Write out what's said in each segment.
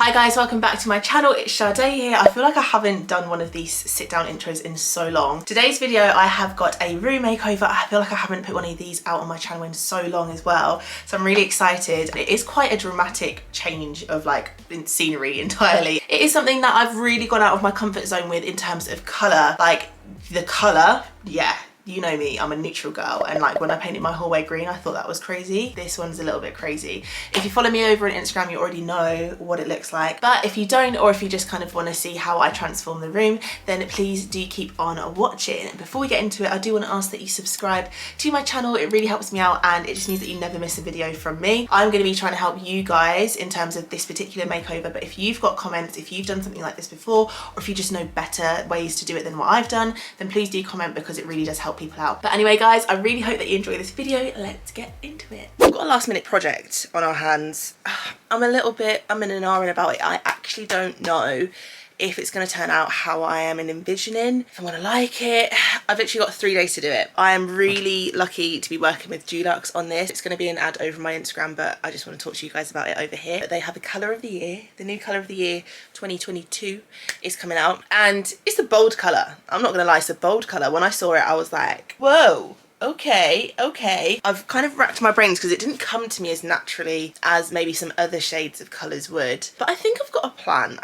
Hi guys, welcome back to my channel. It's Sade here. I feel like I haven't done one of these sit down intros in so long. Today's video I have got a room makeover. I feel like I haven't put one of these out on my channel in so long as well, so I'm really excited. It is quite a dramatic change of like scenery entirely. It is something that I've really gone out of my comfort zone with in terms of colour. Like the colour, yeah. You know me, I'm a neutral girl, and like when I painted my hallway green, I thought that was crazy. This one's a little bit crazy. If you follow me over on Instagram, you already know what it looks like. But if you don't, or if you just kind of want to see how I transform the room, then please do keep on watching. Before we get into it, I do want to ask that you subscribe to my channel. It really helps me out, and it just means that you never miss a video from me. I'm going to be trying to help you guys in terms of this particular makeover, but if you've got comments, if you've done something like this before, or if you just know better ways to do it than what I've done, then please do comment, because it really does help people out. But anyway guys, I really hope that you enjoy this video. Let's get into it. We've got a last minute project on our hands. I'm in an R about it. I actually don't know if it's going to turn out how I am envisioning, if I'm going to like it. I've literally got 3 days to do it. I am really lucky to be working with Dulux on this. It's going to be an ad over my Instagram, but I just want to talk to you guys about it over here. But they have a colour of the year. The new colour of the year 2022 is coming out, and it's a bold colour. I'm not going to lie, it's a bold colour. When I saw it, I was like, whoa. Okay. I've kind of racked my brains because it didn't come to me as naturally as maybe some other shades of colours would. But I think I've got a plan.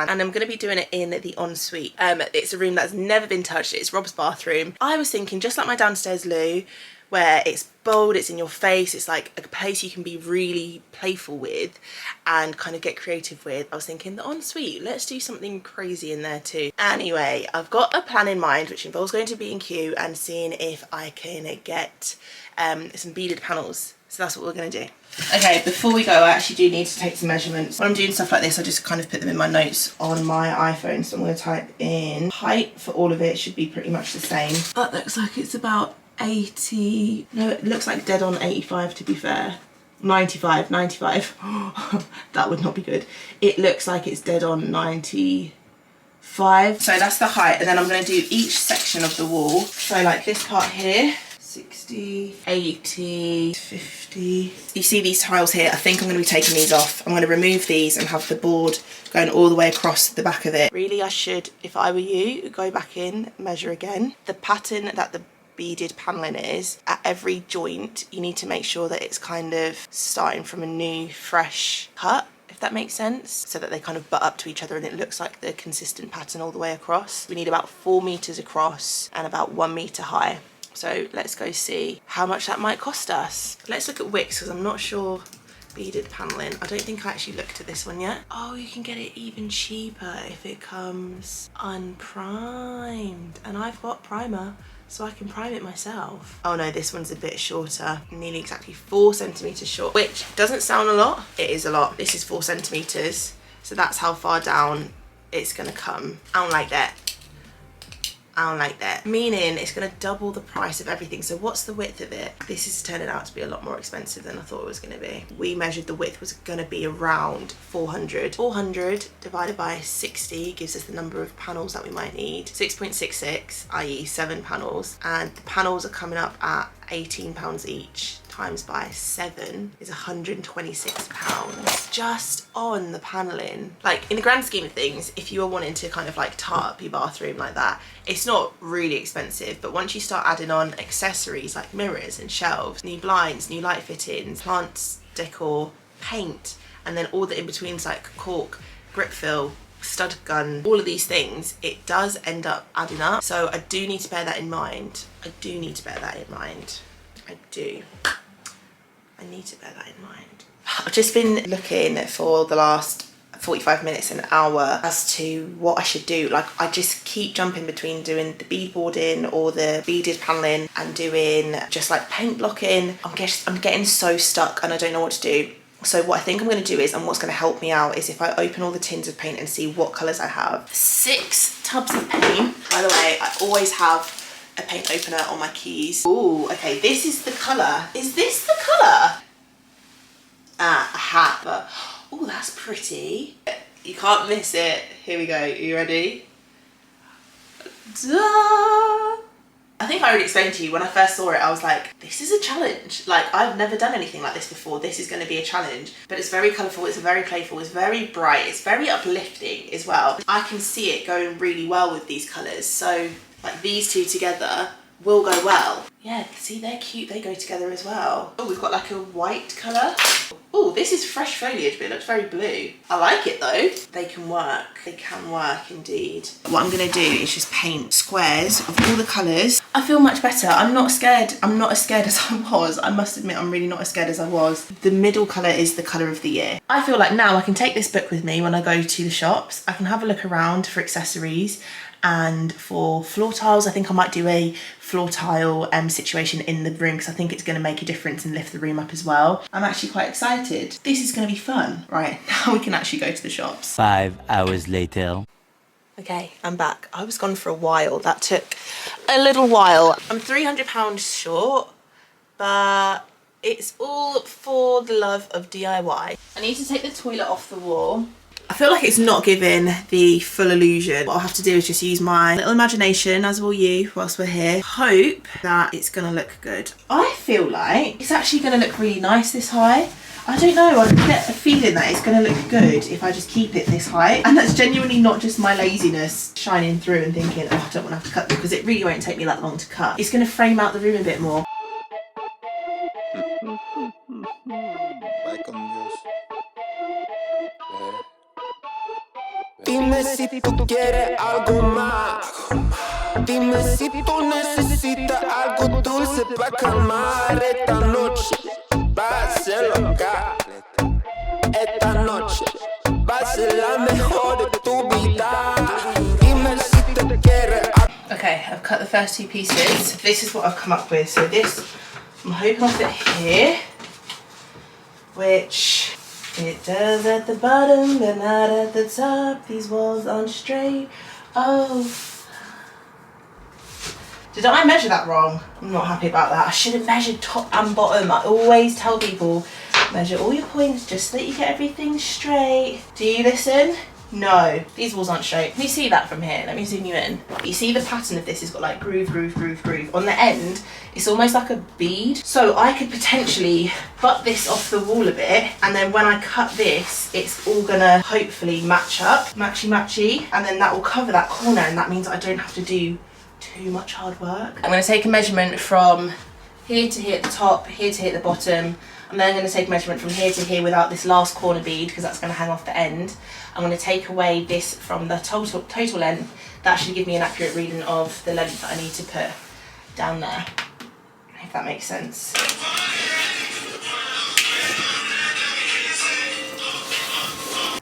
And I'm going to be doing it in the ensuite. It's a room that's never been touched. It's Rob's bathroom. I was thinking just like my downstairs loo, where it's bold, it's in your face, it's like a place you can be really playful with and kind of get creative with. I was thinking the ensuite, let's do something crazy in there too. Anyway, I've got a plan in mind which involves going to B&Q and seeing if I can get some beaded panels. So that's what we're going to do. Okay, before we go, I actually do need to take some measurements. When I'm doing stuff like this, I just kind of put them in my notes on my iPhone. So I'm going to type in height for all of it. Should be pretty much the same. That looks like it's about 80, no, it looks like dead on 85 to be fair. 95. That would not be good. It looks like it's dead on 95. So that's the height, and then I'm going to do each section of the wall. So like this part here, 60, 80, 50. You see these tiles here? I think I'm going to be taking these off. I'm going to remove these and have the board going all the way across the back of it. Really, I should, if I were you, go back in, measure again. The pattern that the beaded paneling is, at every joint you need to make sure that it's kind of starting from a new fresh cut, if that makes sense, so that they kind of butt up to each other and it looks like the consistent pattern all the way across. We need about 4 meters across and about 1 meter high. So let's go see how much that might cost us. Let's look at wicks, because I'm not sure. Beaded paneling, I don't think I actually looked at this one yet. Oh, you can get it even cheaper if it comes unprimed, and I've got primer, so I can prime it myself. Oh no, this one's a bit shorter, nearly exactly 4 centimeters short, which doesn't sound a lot. It is a lot. This is 4 centimeters, so that's how far down it's gonna come. I don't like that. Meaning it's going to double the price of everything. So what's the width of it? This is turning out to be a lot more expensive than I thought it was going to be. We measured the width was going to be around 400. 400 divided by 60 gives us the number of panels that we might need. 6.66, i.e. 7 panels. And the panels are coming up at £18 each. Times by 7 is £126 just on the paneling. Like, in the grand scheme of things, if you were wanting to kind of like tart up your bathroom like that, it's not really expensive. But once you start adding on accessories like mirrors and shelves, new blinds, new light fittings, plants, decor, paint, and then all the in-betweens like cork, grip fill, stud gun, all of these things, it does end up adding up. So I do need to bear that in mind. I need to bear that in mind. I've just been looking for the last 45 minutes, an hour, as to what I should do. Like, I just keep jumping between doing the beadboarding or the beaded paneling and doing just like paint blocking. I'm getting so stuck and I don't know what to do. So what I think I'm going to do is, and what's going to help me out, is if I open all the tins of paint and see what colours I have. 6 tubs of paint. By the way, I always have a paint opener on my keys. Ooh, okay, this is the colour. Is this the colour? A hat, but oh, that's pretty. You can't miss it. Here we go. Are you ready? Duh. I think I already explained to you when I first saw it, I was like, this is a challenge. Like, I've never done anything like this before. This is going to be a challenge. But it's very colourful, it's very playful, it's very bright, it's very uplifting as well. I can see it going really well with these colours. So like these two together will go well. Yeah, see, they're cute, they go together as well. Oh, we've got like a white colour. Oh, this is fresh foliage, but it looks very blue. I like it though. They can work. They can work indeed. What I'm gonna do is just paint squares of all the colours. I feel much better. I'm not scared. I'm not as scared as I was. I must admit, I'm really not as scared as I was. The middle colour is the colour of the year. I feel like now I can take this book with me when I go to the shops. I can have a look around for accessories. And for floor tiles, I think I might do a floor tile situation in the room because I think it's going to make a difference and lift the room up as well. I'm actually quite excited. This is going to be fun. Right, now we can actually go to the shops. 5 hours later. Okay, I'm back. I was gone for a while. That took a little while. I'm £300 short, but it's all for the love of DIY. I need to take the toilet off the wall. I feel like it's not giving the full illusion. What I'll have to do is just use my little imagination, as will you, whilst we're here. Hope that it's gonna look good. I feel like it's actually gonna look really nice this high. I don't know, I get a feeling that it's gonna look good if I just keep it this high. And that's genuinely not just my laziness shining through and thinking, oh, I don't wanna have to cut them, because it really won't take me that long to cut. It's gonna frame out the room a bit more. Dime si tú quieres algo más. Dime si tú necesitas algo dulce para calmar esta noche. Va a ser loca. Esta noche va a ser la mejor de tu vida. Dime si tú quieres. Okay, I've cut the first two pieces. This is what I've come up with. So this, I'm hoping I'll fit here, which it does at the bottom, but not at the top. These walls aren't straight. Oh. Did I measure that wrong? I'm not happy about that. I should have measured top and bottom. I always tell people, measure all your points just so that you get everything straight. Do you listen? No, these walls aren't straight. Can you see that from here? Let me zoom you in. You see the pattern of this has got like groove, groove, groove, groove. On the end, it's almost like a bead. So I could potentially butt this off the wall a bit, and then when I cut this, it's all gonna hopefully match up, matchy matchy, and then that will cover that corner, and that means I don't have to do too much hard work. I'm gonna take a measurement from here to here at the top, here to here at the bottom. I'm then going to take a measurement from here to here without this last corner bead, because that's going to hang off the end. I'm going to take away this from the total length. That should give me an accurate reading of the length that I need to put down there, if that makes sense.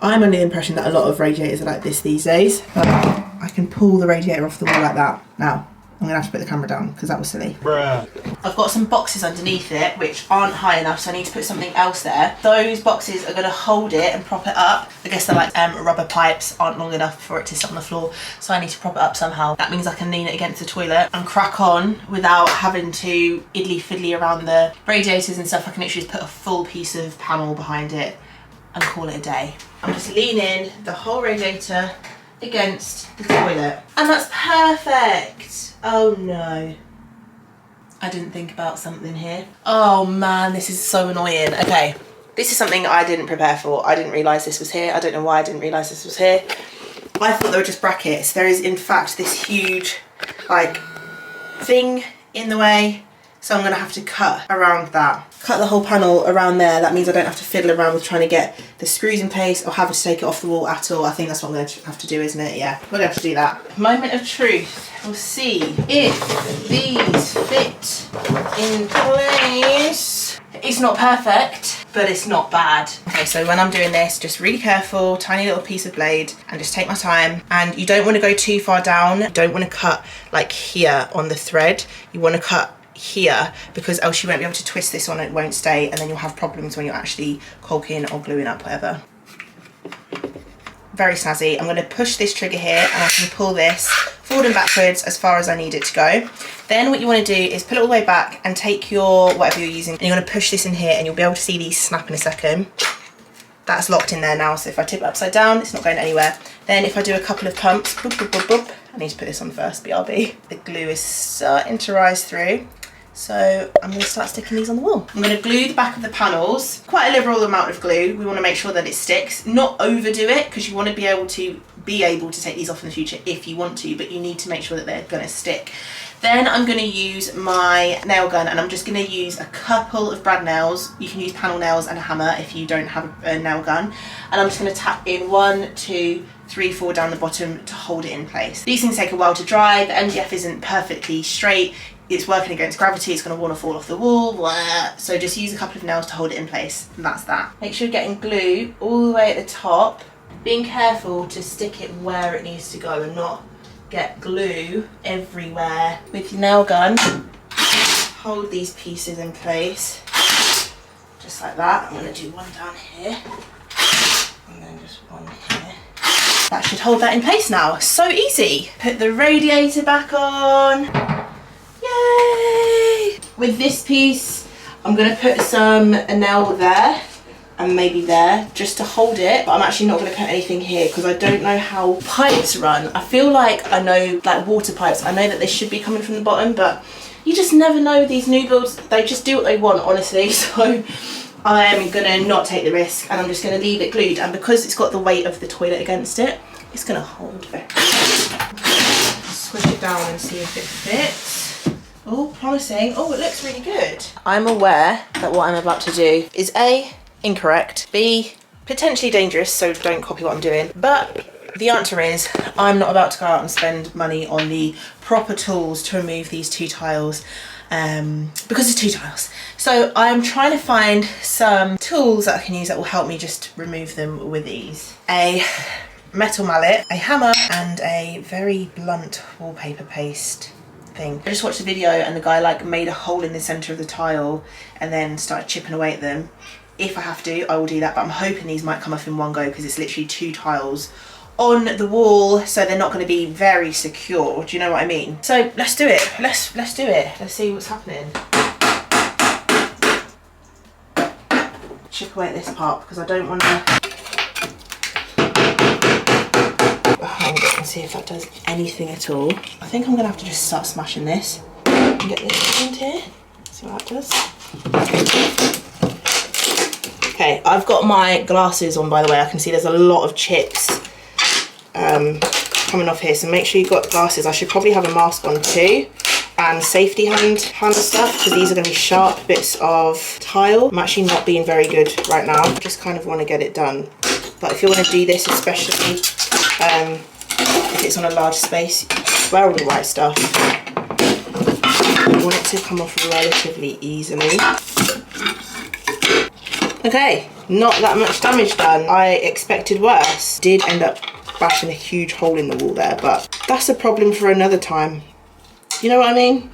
I'm under the impression that a lot of radiators are like this these days, but I can pull the radiator off the wall like that. Now, I'm gonna have to put the camera down because that was silly. Bruh. I've got some boxes underneath it which aren't high enough, so I need to put something else there. Those boxes are gonna hold it and prop it up. I guess they're like rubber pipes, aren't long enough for it to sit on the floor, so I need to prop it up somehow. That means I can lean it against the toilet and crack on without having to idly fiddly around the radiators and stuff. I can literally just put a full piece of panel behind it and call it a day. I'm just leaning the whole radiator against the toilet, and that's perfect. Oh no, I didn't think about something here. Oh man, this is so annoying. Okay, this is something I didn't prepare for. I didn't realise this was here. I don't know why I didn't realise this was here. I thought they were just brackets. There is in fact this huge like thing in the way, so I'm gonna have to cut around that. Cut the whole panel around there. That means I don't have to fiddle around with trying to get the screws in place or having to take it off the wall at all. I think that's what I'm going to have to do, isn't it? Yeah, we're going to have to do that. Moment of truth. We'll see if these fit in place. It's not perfect, but it's not bad. Okay, so when I'm doing this, just really careful, tiny little piece of blade, and just take my time. And you don't want to go too far down. You don't want to cut like here on the thread. You want to cut here, because else you won't be able to twist this on, it won't stay, and then you'll have problems when you're actually caulking or gluing up, whatever. Very snazzy. I'm going to push this trigger here and I can pull this forward and backwards as far as I need it to go. Then what you want to do is pull it all the way back and take your whatever you're using, and you're going to push this in here, and you'll be able to see these snap in a second. That's locked in there now, so if I tip it upside down, it's not going anywhere. Then if I do a couple of pumps, boop, boop, boop, boop, I need to put this on first, BRB. The glue is starting to rise through. So I'm going to start sticking these on the wall. I'm going to glue the back of the panels. Quite a liberal amount of glue. We want to make sure that it sticks. Not overdo it, because you want to be able to take these off in the future if you want to, but you need to make sure that they're going to stick. Then I'm going to use my nail gun, and I'm just going to use a couple of brad nails. You can use panel nails and a hammer if you don't have a nail gun. And I'm just going to tap in 1, 2, 3, 4 down the bottom to hold it in place. These things take a while to dry. The MDF isn't perfectly straight. It's working against gravity. It's going to want to fall off the wall. Blah. So just use a couple of nails to hold it in place, and that's that. Make sure you're getting glue all the way at the top. Being careful to stick it where it needs to go and not get glue everywhere. With your nail gun, hold these pieces in place, just like that. I'm going to do one down here, and then just one here. That should hold that in place now. So easy. Put the radiator back on. Yay! With this piece, I'm going to put a nail there and maybe there just to hold it, but I'm actually not going to put anything here because I don't know how pipes run. I feel like I know, like water pipes, I know that they should be coming from the bottom, but you just never know with these new builds. They just do what they want, honestly. So I am going to not take the risk, and I'm just going to leave it glued, and because it's got the weight of the toilet against it, it's going to hold it. Squish it down and see if it fits. Oh, promising. Oh, it looks really good. I'm aware that what I'm about to do is A, incorrect, B, potentially dangerous, so don't copy what I'm doing, but the answer is I'm not about to go out and spend money on the proper tools to remove these 2 tiles because it's 2 tiles. So I'm trying to find some tools that I can use that will help me just remove them with ease. A metal mallet, a hammer, and a very blunt wallpaper paste thing. I just watched the video and the guy like made a hole in the center of the tile and then started chipping away at them. If I have to, I will do that, but I'm hoping these might come off in one go because it's literally 2 tiles on the wall, so they're not going to be very secure. Do you know what I mean? So let's do it. Let's do it. Let's see what's happening. Chip away at this part because I don't want to behind it and see if that does anything at all. I think I'm going to have to just start smashing this and get this into here. See what that does. Okay, I've got my glasses on, by the way. I can see there's a lot of chips coming off here, so make sure you've got glasses. I should probably have a mask on too, and safety hand stuff, because these are going to be sharp bits of tile. I'm actually not being very good right now. I just kind of want to get it done. But if you want to do this, especially if it's on a large space, wear all the right stuff. I want it to come off relatively easily. Okay, not that much damage done. I expected worse. Did end up bashing a huge hole in the wall there, but that's a problem for another time. You know what I mean?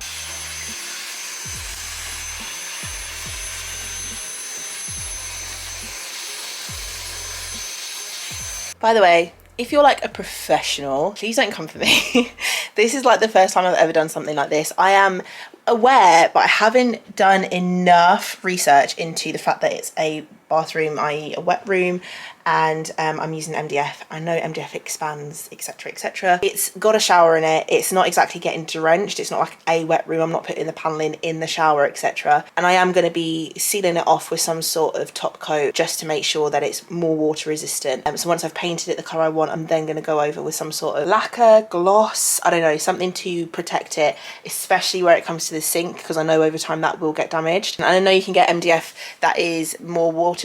By the way, if you're like a professional, please don't come for me. This is like the first time I've ever done something like this. I am aware, but I haven't done enough research into the fact that it's a bathroom, i.e. a wet room, and I'm using MDF. I know MDF expands, etc, etc. It's got a shower in it. It's not exactly getting drenched. It's not like a wet room. I'm not putting the paneling in the shower, etc. And I am going to be sealing it off with some sort of top coat just to make sure that it's more water resistant. So once I've painted it the colour I want, I'm then going to go over with some sort of lacquer, gloss, I don't know, something to protect it, especially where it comes to the sink, because I know over time that will get damaged. And I know you can get MDF that is more waterproof.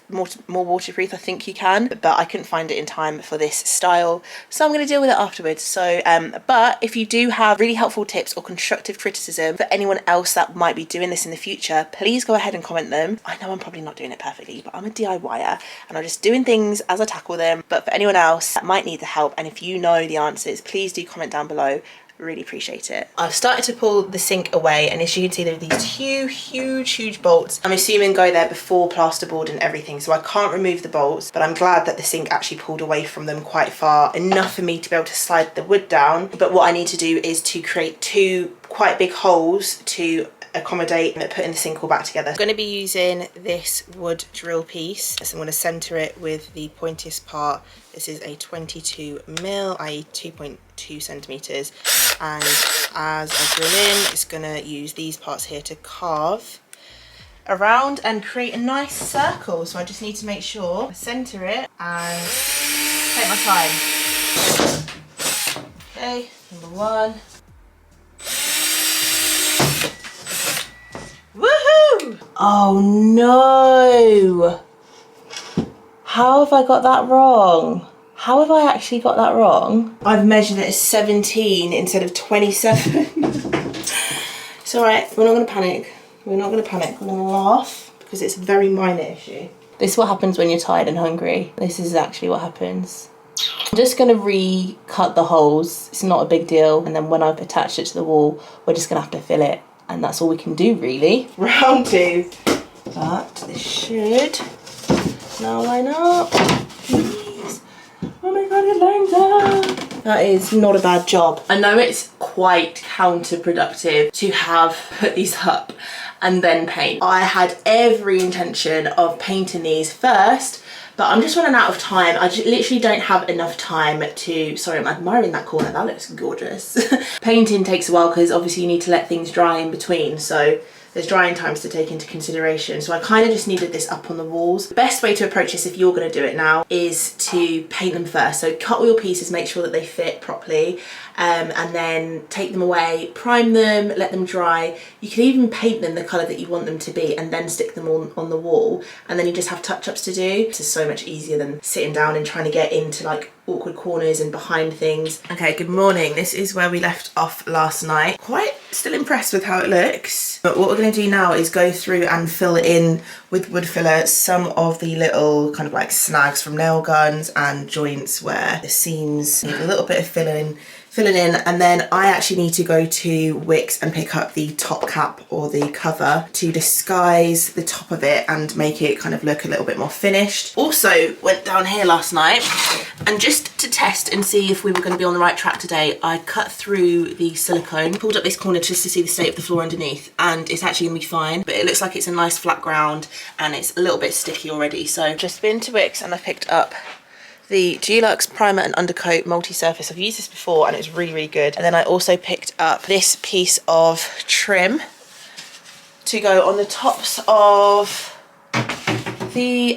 More waterproof, I think you can, but I couldn't find it in time for this style, so I'm going to deal with it afterwards. So but if you do have really helpful tips or constructive criticism for anyone else that might be doing this in the future, please go ahead and comment them. I know I'm probably not doing it perfectly, but I'm a DIYer and I'm just doing things as I tackle them. But for anyone else that might need the help, and if you know the answers, please do comment down below. Really appreciate it. I've started to pull the sink away, and as you can see, there are these huge bolts. I'm assuming go there before plasterboard and everything, so I can't remove the bolts, but I'm glad that the sink actually pulled away from them quite far, enough for me to be able to slide the wood down. But what I need to do is to create 2 quite big holes to accommodate putting the sink all back together. I'm going to be using this wood drill piece, so I'm going to centre it with the pointiest part. This is a 22mm, i.e. 2.2 centimetres, and as I drill in, it's going to use these parts here to carve around and create a nice circle. So I just need to make sure I centre it and take my time. Okay, number one. Woohoo! Oh no! How have I got that wrong? How have I actually got that wrong? I've measured it as 17 instead of 27. It's alright, we're not going to panic. We're not going to panic, we're going to laugh because it's a very minor issue. This is what happens when you're tired and hungry. This is actually what happens. I'm just going to re-cut the holes. It's not a big deal. And then when I've attached it to the wall, we're just going to have to fill it. And that's all we can do, really. Round two. But this should now line up. Please. Oh my god, it lines up. That is not a bad job. I know it's quite counterproductive to have put these up and then paint. I had every intention of painting these first, but I'm just running out of time. I just literally don't have enough time to, sorry, I'm admiring that corner, that looks gorgeous. Painting takes a while because obviously you need to let things dry in between, so there's drying times to take into consideration. So I kind of just needed this up on the walls. The best way to approach this, if you're going to do it now, is to paint them first. So cut all your pieces, make sure that they fit properly, and then take them away, prime them, let them dry. You can even paint them the colour that you want them to be and then stick them on the wall, and then you just have touch-ups to do. This is so much easier than sitting down and trying to get into like awkward corners and behind things. Okay, good morning. This is where we left off last night. Quite still impressed with how it looks. But what we're going to do now is go through and fill in with wood filler some of the little kind of like snags from nail guns and joints where the seams need a little bit of filling in, and then I actually need to go to Wix and pick up the top cap or the cover to disguise the top of it and make it kind of look a little bit more finished. Also went down here last night and just to test and see if we were going to be on the right track today, I cut through the silicone, pulled up this corner just to see the state of the floor underneath, and it's actually going to be fine, but it looks like it's a nice flat ground and it's a little bit sticky already. So just been to Wix and I picked up the Dulux Primer and Undercoat Multi-Surface. I've used this before and it's really, really good. And then I also picked up this piece of trim to go on the tops of the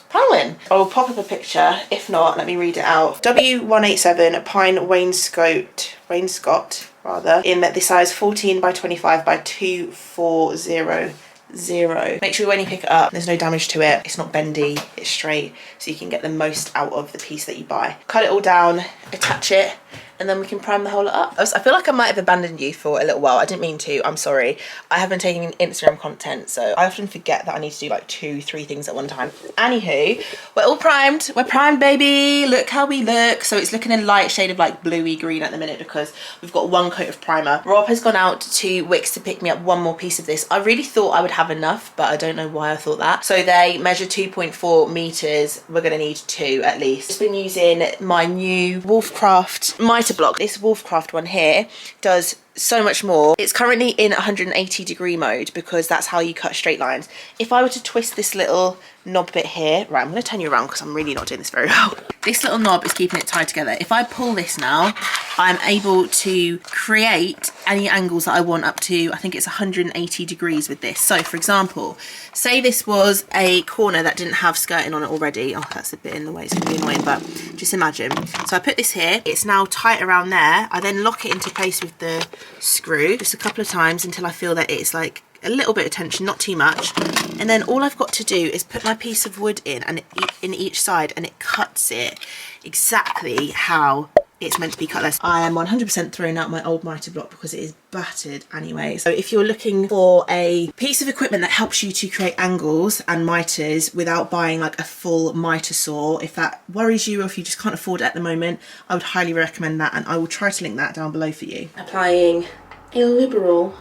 paneling. I will pop up a picture. If not, let me read it out. W187 Pine Wainscot rather, in the size 14 by 25 by 2400. Make sure when you pick it up there's no damage to it, it's not bendy, it's straight, so you can get the most out of the piece that you buy. Cut it all down, attach it, and then we can prime the whole lot up. I feel like I might have abandoned you for a little while. I didn't mean to, I'm sorry. I have been taking Instagram content, so I often forget that I need to do like 2-3 things at one time. Anywho, we're all primed. We're primed, baby. Look how we look. So it's looking a light shade of like bluey green at the minute because we've got one coat of primer. Rob has gone out to Wix to pick me up one more piece of this. I really thought I would have enough, but I don't know why I thought that. So they measure 2.4 meters. We're gonna need 2 at least. I've been using my new Wolfcraft mitre block. This Wolfcraft one here does so much more. It's currently in 180 degree mode because that's how you cut straight lines. If I were to twist this little knob bit here, right, I'm going to turn you around because I'm really not doing this very well. This little knob is keeping it tied together. If I pull this now, I'm able to create any angles that I want up to, I think it's 180 degrees with this. So for example, say this was a corner that didn't have skirting on it already. Oh, that's a bit in the way, it's going to be annoying, but just imagine. So I put this here, it's now tight around there. I then lock it into place with the screw just a couple of times until I feel that it's like a little bit of tension, not too much, and then all I've got to do is put my piece of wood in and in each side, and it cuts it exactly how it's meant to be cut. I am 100% throwing out my old mitre block because it is battered anyway. So if you're looking for a piece of equipment that helps you to create angles and mitres without buying like a full mitre saw, if that worries you or if you just can't afford it at the moment, I would highly recommend that, and I will try to link that down below for you. Applying a liberal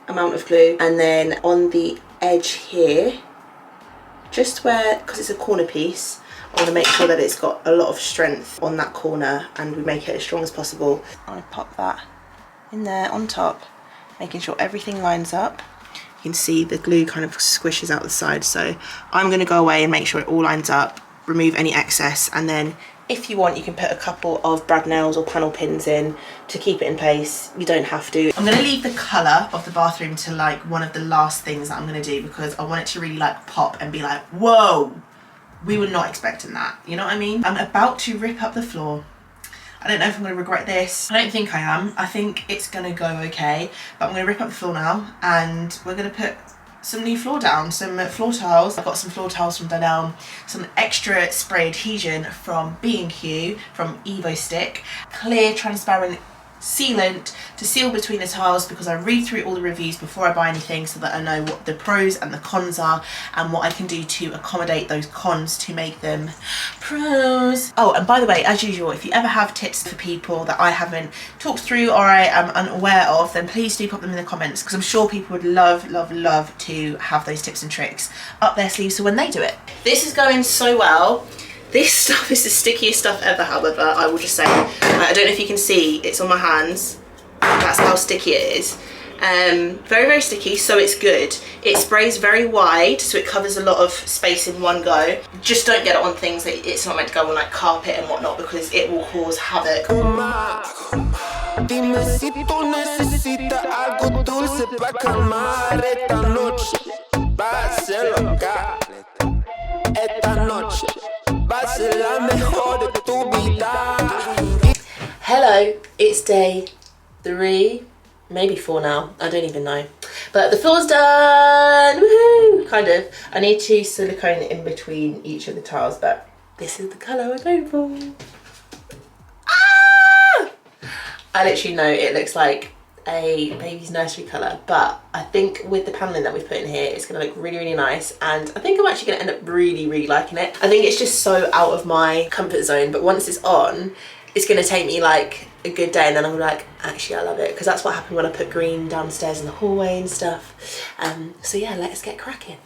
amount of glue, and then on the edge here, just where, because it's a corner piece, I want to make sure that it's got a lot of strength on that corner and we make it as strong as possible. I pop that in there on top, making sure everything lines up. You can see the glue kind of squishes out the side, so I'm going to go away and make sure it all lines up, remove any excess, and then if you want you can put a couple of brad nails or panel pins in to keep it in place. You don't have to. I'm going to leave the colour of the bathroom to like one of the last things that I'm going to do, because I want it to really like pop and be like, whoa, we were not expecting that, you know what I mean? I'm about to rip up the floor. I don't know if I'm going to regret this. I don't think I am. I think it's going to go okay, but I'm going to rip up the floor now and we're going to put some new floor down, some floor tiles. I've got some floor tiles from Dunelm, some extra spray adhesion from B&Q, from Evo Stick, clear transparent sealant to seal between the tiles, because I read through all the reviews before I buy anything so that I know what the pros and the cons are and what I can do to accommodate those cons to make them pros. Oh, and by the way, as usual, if you ever have tips for people that I haven't talked through or I am unaware of, then please do pop them in the comments, because I'm sure people would love, love, love to have those tips and tricks up their sleeves so when they do it. This is going so well. This stuff is the stickiest stuff ever, however, I will just say. I don't know if you can see, it's on my hands. That's how sticky it is. Very, very sticky, so it's good. It sprays very wide, so it covers a lot of space in one go. Just don't get it on things that it's not meant to go on, like carpet and whatnot, because it will cause havoc. Hello, it's day 3, maybe 4 now, I don't even know. But the floor's done, woohoo, kind of. I need to silicone in between each of the tiles, but this is the colour we're going for. Ah! I literally know it looks like a baby's nursery colour, but I think with the paneling that we've put in here, it's going to look really, really nice, and I think I'm actually going to end up really, really liking it. I think it's just so out of my comfort zone, but once it's on, it's going to take me like a good day, and then I'm like, actually I love it, because that's what happened when I put green downstairs in the hallway and stuff. So yeah, let's get cracking.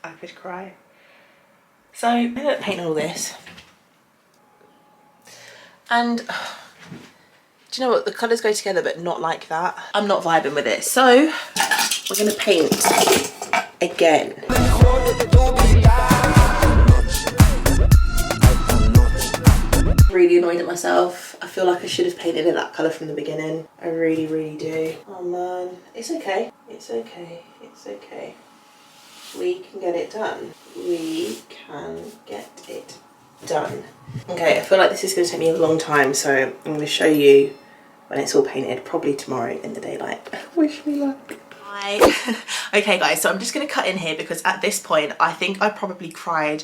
I could cry. So I ended up painting all this, and do you know what, the colours go together but not like that. I'm not vibing with it, so we're going to paint again. Really annoyed at myself. I feel like I should have painted it that colour from the beginning. I really, really do. Oh man, it's okay, it's okay, it's okay. We can get it done. We can get it done. Okay, I feel like this is going to take me a long time, so I'm going to show you when it's all painted, probably tomorrow in the daylight. Wish me luck. Hi. Okay guys, so I'm just going to cut in here because at this point I think I probably cried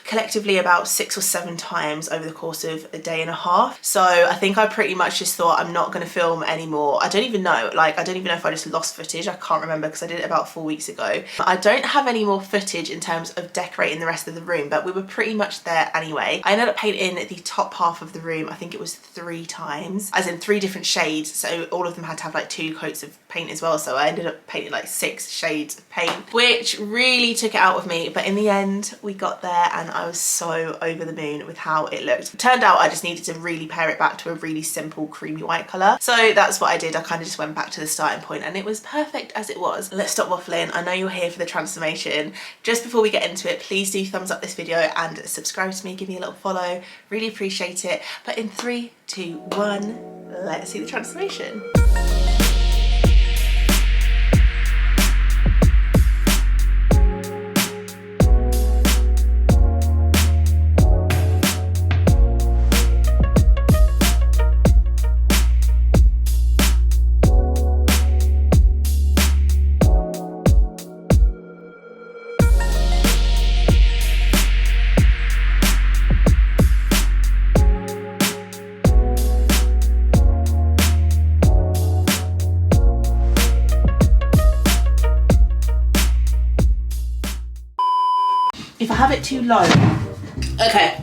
collectively about 6 or 7 times over the course of a day and a half. So I think I pretty much just thought I'm not going to film anymore. I don't even know, like I don't even know if I just lost footage. I can't remember because I did it about 4 weeks ago. I don't have any more footage in terms of decorating the rest of the room, but we were pretty much there anyway. I ended up painting the top half of the room, I think it was 3 times, as in 3 different shades, so all of them had to have like 2 coats of paint as well, so I ended up painting like 6 shades of paint, which really took it out of me, but in the end we got there and I was so over the moon with how it looked. It turned out I just needed to really pair it back to a really simple creamy white colour, so that's what I did. I kind of just went back to the starting point and it was perfect as it was. Let's stop waffling. I know you're here for the transformation. Just before we get into it, please do thumbs up this video and subscribe to me, give me a little follow, really appreciate it. But in 3, 2, 1, let's see the transformation. if I have it too low, okay,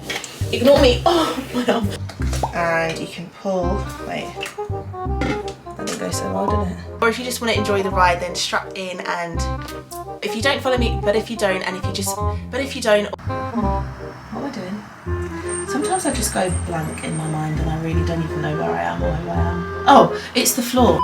ignore me. Oh my arm. And you can pull, wait, that didn't go so well, didn't it? Or if you just want to enjoy the ride, then strap in, and if you don't follow me, but if you don't, and if you just, but if you don't, what am I doing? Sometimes I just go blank in my mind and I really don't even know where I am or who I am. Oh, it's the floor.